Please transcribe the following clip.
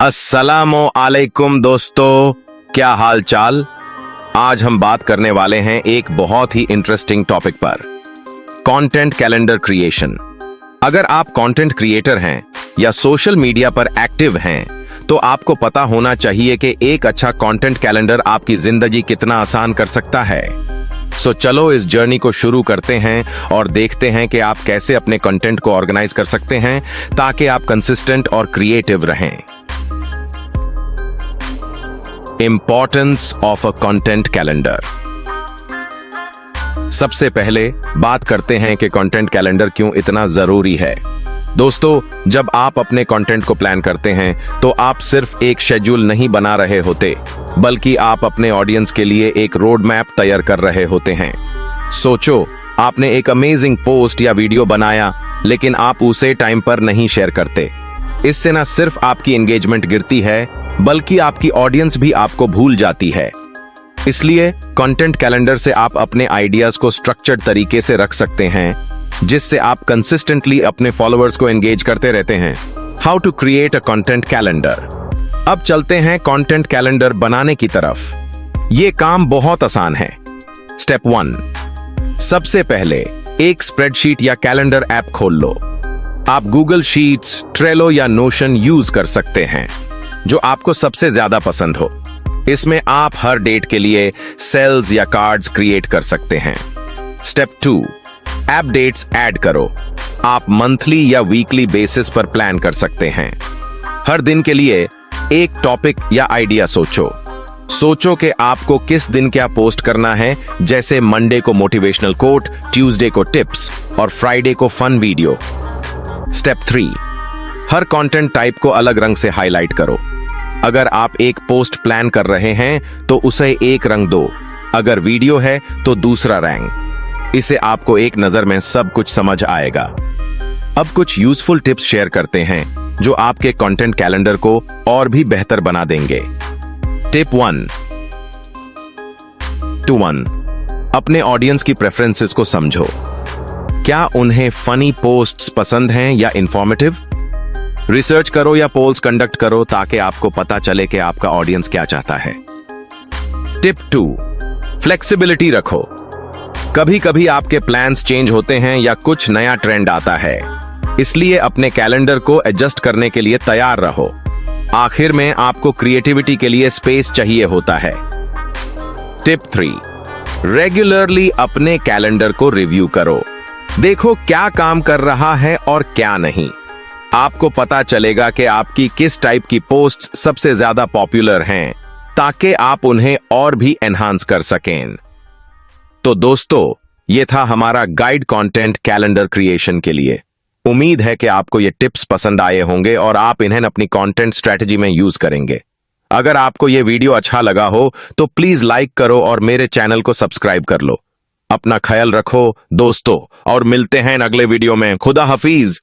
अस्सलामो अलैकुम दोस्तों, क्या हाल चाल। आज हम बात करने वाले हैं एक बहुत ही इंटरेस्टिंग टॉपिक पर, कंटेंट कैलेंडर क्रिएशन। अगर आप कंटेंट क्रिएटर हैं या सोशल मीडिया पर एक्टिव हैं तो आपको पता होना चाहिए कि एक अच्छा कंटेंट कैलेंडर आपकी जिंदगी कितना आसान कर सकता है। सो चलो इस जर्नी को शुरू करते हैं और देखते हैं कि आप कैसे अपने कंटेंट को ऑर्गेनाइज कर सकते हैं ताकि आप कंसिस्टेंट और क्रिएटिव रहें। Importance of a content calendar. सबसे पहले बात करते हैं कि कंटेंट कैलेंडर क्यों इतना जरूरी है। दोस्तों, जब आप अपने कंटेंट को प्लान करते हैं तो आप सिर्फ एक शेड्यूल नहीं बना रहे होते, बल्कि आप अपने ऑडियंस के लिए एक रोड मैप तैयार कर रहे होते हैं। सोचो, आपने एक अमेजिंग पोस्ट या वीडियो बनाया लेकिन आप उसे टाइम पर नहीं शेयर करते। इससे न सिर्फ आपकी एंगेजमेंट गिरती है बल्कि आपकी ऑडियंस भी आपको भूल जाती है। इसलिए कंटेंट कैलेंडर से आप अपने आइडियाज को स्ट्रक्चर्ड तरीके से रख सकते हैं जिससे आप कंसिस्टेंटली अपने फॉलोअर्स को एंगेज करते रहते हैं। How to create a content calendar. अब चलते हैं कंटेंट कैलेंडर बनाने की तरफ। ये काम बहुत आसान है। स्टेप 1, सबसे पहले एक स्प्रेडशीट या कैलेंडर ऐप खोल लो। आप गूगल शीट्स, ट्रेलो या नोशन यूज कर सकते हैं, जो आपको सबसे ज्यादा पसंद हो। इसमें आप हर डेट के लिए सेल्स या कार्ड्स क्रिएट कर सकते हैं। स्टेप 2, ऐप डेट्स ऐड करो। आप मंथली या वीकली बेसिस पर प्लान कर सकते हैं। हर दिन के लिए एक टॉपिक या आइडिया सोचो कि आपको किस दिन क्या पोस्ट करना है, जैसे मंडे को मोटिवेशनल कोट, ट्यूसडे को टिप्स और फ्राइडे को फन वीडियो। स्टेप 3, हर कंटेंट टाइप को अलग रंग से हाईलाइट करो। अगर आप एक पोस्ट प्लान कर रहे हैं तो उसे एक रंग दो, अगर वीडियो है तो दूसरा रंग। इसे आपको एक नजर में सब कुछ समझ आएगा। अब कुछ यूजफुल टिप्स शेयर करते हैं जो आपके कंटेंट कैलेंडर को और भी बेहतर बना देंगे। टिप 1, अपने ऑडियंस की प्रेफरेंसेस को समझो। क्या उन्हें फनी पोस्ट्स पसंद हैं या इंफॉर्मेटिव? रिसर्च करो या पोल्स कंडक्ट करो ताकि आपको पता चले कि आपका ऑडियंस क्या चाहता है। टिप 2, फ्लेक्सिबिलिटी रखो। कभी कभी आपके प्लान्स चेंज होते हैं या कुछ नया ट्रेंड आता है, इसलिए अपने कैलेंडर को एडजस्ट करने के लिए तैयार रहो। आखिर में आपको क्रिएटिविटी के लिए स्पेस चाहिए होता है। टिप 3, रेगुलरली अपने कैलेंडर को रिव्यू करो। देखो क्या काम कर रहा है और क्या नहीं। आपको पता चलेगा कि आपकी किस टाइप की पोस्ट सबसे ज्यादा पॉपुलर हैं, ताकि आप उन्हें और भी एनहांस कर सकें। तो दोस्तों, ये था हमारा गाइड कंटेंट कैलेंडर क्रिएशन के लिए। उम्मीद है कि आपको ये टिप्स पसंद आए होंगे और आप इन्हें अपनी कंटेंट स्ट्रेटजी में यूज करेंगे। अगर आपको ये वीडियो अच्छा लगा हो तो प्लीज लाइक करो और मेरे चैनल को सब्सक्राइब कर लो। अपना ख्याल रखो दोस्तों, और मिलते हैं अगले वीडियो में। खुदा हाफिज।